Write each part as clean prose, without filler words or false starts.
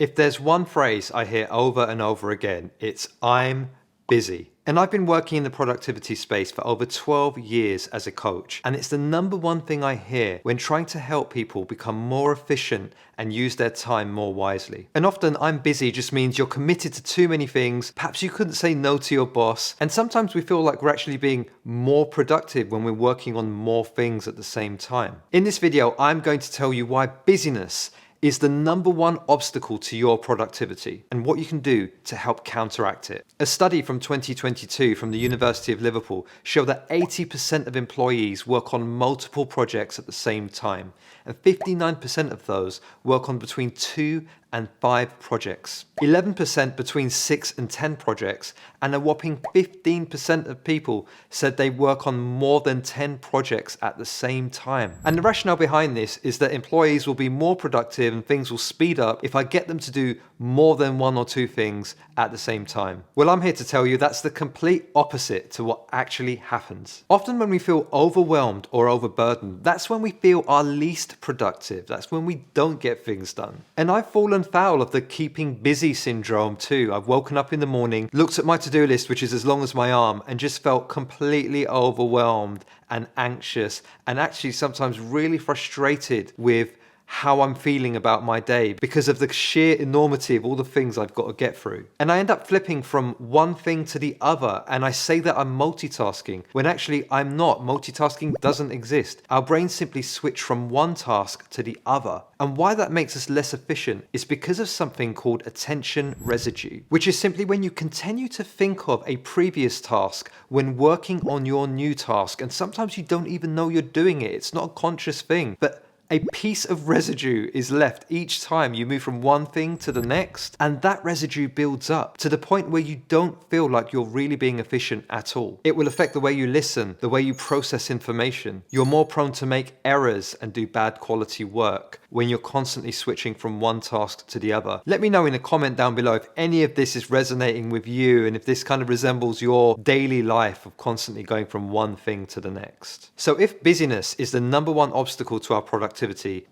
If there's one phrase I hear over and over again, it's "I'm busy." And I've been working in the productivity space for over 12 years as a coach. And it's the number one thing I hear when trying to help people become more efficient and use their time more wisely. And often "I'm busy" just means you're committed to too many things. Perhaps you couldn't say no to your boss. And sometimes we feel like we're actually being more productive when we're working on more things at the same time. In this video, I'm going to tell you why busyness is the number one obstacle to your productivity and what you can do to help counteract it. A study from 2022 from the University of Liverpool showed that 80% of employees work on multiple projects at the same time, and 59% of those work on between 2 and 5 projects, 11% between 6 and 10 projects, and a whopping 15% of people said they work on more than 10 projects at the same time. And the rationale behind this is that employees will be more productive and things will speed up if I get them to do more than 1 or 2 things at the same time. Well, I'm here to tell you that's the complete opposite to what actually happens. Often when we feel overwhelmed or overburdened, that's when we feel our least productive. That's when we don't get things done. And I've fallen foul of the keeping busy syndrome too. I've woken up in the morning, looked at my to-do list, which is as long as my arm, and just felt completely overwhelmed and anxious and actually sometimes really frustrated with how I'm feeling about my day because of the sheer enormity of all the things I've got to get through. And I end up flipping from one thing to the other, and I say that I'm multitasking when actually I'm not. Multitasking doesn't exist. Our brains simply switch from one task to the other. And why that makes us less efficient is because of something called attention residue, which is simply when you continue to think of a previous task when working on your new task, and sometimes you don't even know you're doing it. It's not a conscious thing, but a piece of residue is left each time you move from one thing to the next, and that residue builds up to the point where you don't feel like you're really being efficient at all. It will affect the way you listen, the way you process information. You're more prone to make errors and do bad quality work when you're constantly switching from one task to the other. Let me know in a comment down below if any of this is resonating with you and if this kind of resembles your daily life of constantly going from one thing to the next. So if busyness is the number one obstacle to our productivity,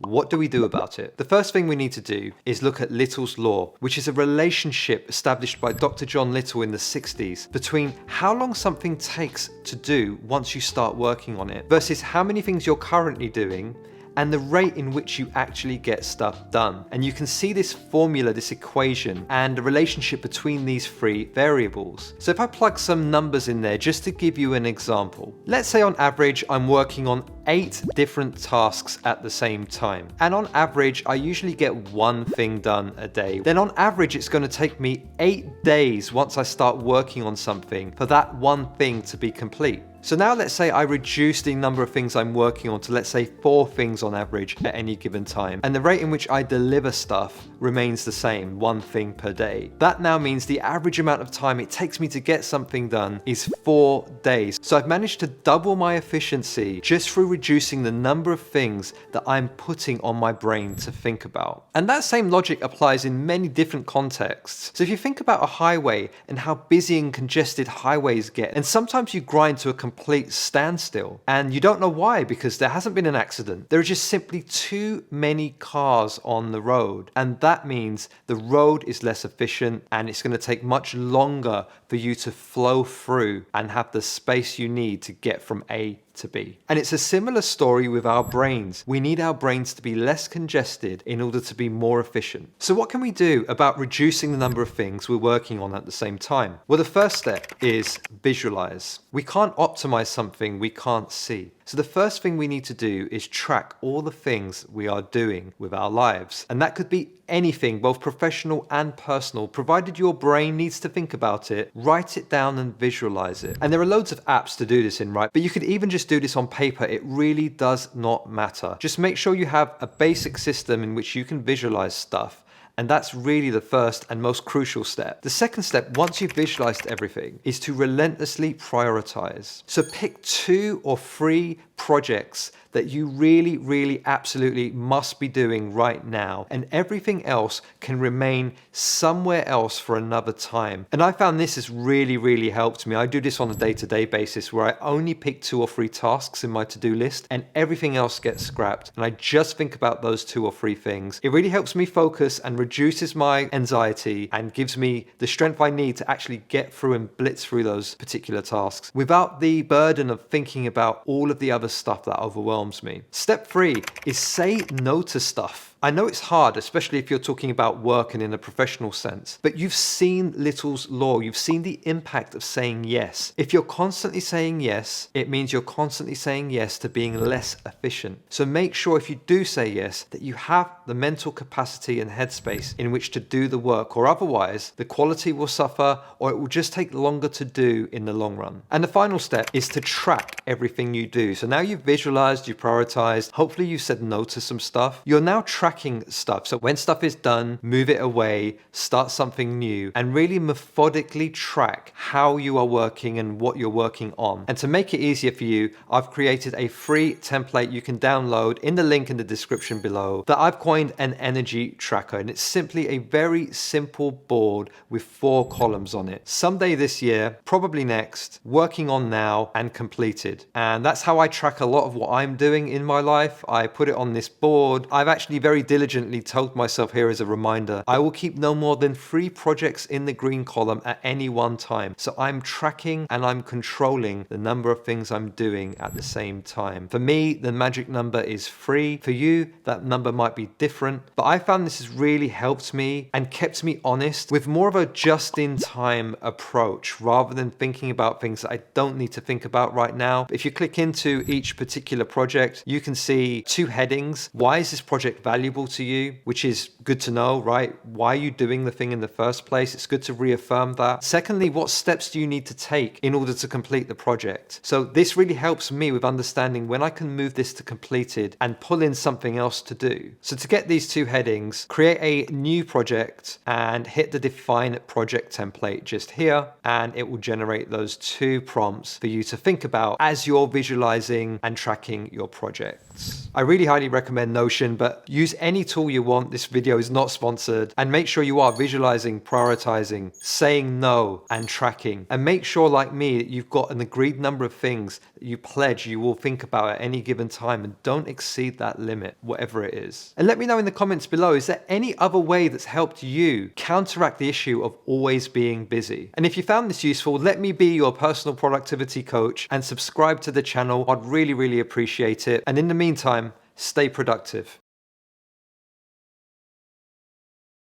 what do we do about it? The first thing we need to do is look at Little's Law, which is a relationship established by Dr. John Little in the 60s between how long something takes to do once you start working on it versus how many things you're currently doing and the rate in which you actually get stuff done. And you can see this formula, this equation, and the relationship between these 3 variables. So if I plug some numbers in there just to give you an example, let's say on average I'm working on 8 different tasks at the same time. And on average, I usually get 1 thing done a day. Then on average, it's going to take me 8 days once I start working on something for that 1 thing to be complete. So now let's say I reduce the number of things I'm working on to, let's say, 4 things on average at any given time. And the rate in which I deliver stuff remains the same, 1 thing per day. That now means the average amount of time it takes me to get something done is 4 days. So I've managed to double my efficiency just through reducing the number of things that I'm putting on my brain to think about. And that same logic applies in many different contexts. So if you think about a highway and how busy and congested highways get, and sometimes you grind to a complete standstill and you don't know why, because there hasn't been an accident. There are just simply too many cars on the road, and that means the road is less efficient and it's going to take much longer for you to flow through and have the space you need to get from A to be. And it's a similar story with our brains. We need our brains to be less congested in order to be more efficient. So what can we do about reducing the number of things we're working on at the same time? Well, the first step is visualize. We can't optimize something we can't see. So the first thing we need to do is track all the things we are doing with our lives. And that could be anything, both professional and personal, provided your brain needs to think about it, write it down and visualize it. And there are loads of apps to do this in, right? But you could even just do this on paper. It really does not matter. Just make sure you have a basic system in which you can visualize stuff. And that's really the first and most crucial step. The second step, once you've visualized everything, is to relentlessly prioritize. So pick 2 or 3 projects that you really absolutely must be doing right now, and everything else can remain somewhere else for another time. And I found this has really helped me. I do this on a day-to-day basis where I only pick 2 or 3 tasks in my to-do list and everything else gets scrapped, and I just think about those 2 or 3 things. It really helps me focus and reduces my anxiety and gives me the strength I need to actually get through and blitz through those particular tasks without the burden of thinking about all of the other stuff that overwhelms me. Step 3 is say no to stuff. I know it's hard, especially if you're talking about work and in a professional sense, but you've seen Little's Law. You've seen the impact of saying yes. If you're constantly saying yes, it means you're constantly saying yes to being less efficient. So make sure if you do say yes, that you have the mental capacity and headspace in which to do the work, or otherwise the quality will suffer or it will just take longer to do in the long run. And the final step is to track everything you do. So now you've visualized, you've prioritized, hopefully you said no to some stuff. You're now tracking stuff. So when stuff is done, move it away, start something new, and really methodically track how you are working and what you're working on. And to make it easier for you, I've created a free template you can download in the link in the description below that I've coined an energy tracker. And it's simply a very simple board with 4 columns on it. Someday this year, probably next, working on now, and completed. And that's how I track a lot of what I'm doing in my life. I put it on this board. I've actually very diligently told myself here as a reminder, I will keep no more than 3 projects in the green column at any one time. So I'm tracking and I'm controlling the number of things I'm doing at the same time. For me, the magic number is 3. For you, that number might be different, but I found this has really helped me and kept me honest with more of a just-in-time approach rather than thinking about things that I don't need to think about right now. If you click into each particular project, you can see 2 headings. Why is this project valuable to you? Which is good to know, right? Why are you doing the thing in the first place? It's good to reaffirm that. Secondly, what steps do you need to take in order to complete the project? So this really helps me with understanding when I can move this to completed and pull in something else to do. So to get these 2 headings, create a new project and hit the define project template just here, and it will generate those 2 prompts for you to think about as you're visualizing and tracking your projects. I really highly recommend Notion, but use any tool you want. This video is not sponsored. And make sure you are visualizing, prioritizing, saying no, and tracking. And make sure, like me, that you've got an agreed number of things that you pledge you will think about at any given time, and don't exceed that limit, whatever it is. And let me know in the comments below, is there any other way that's helped you counteract the issue of always being busy? And if you found this useful, let me be your personal productivity coach and subscribe to the channel. I'd really appreciate it. And in the meantime, stay productive.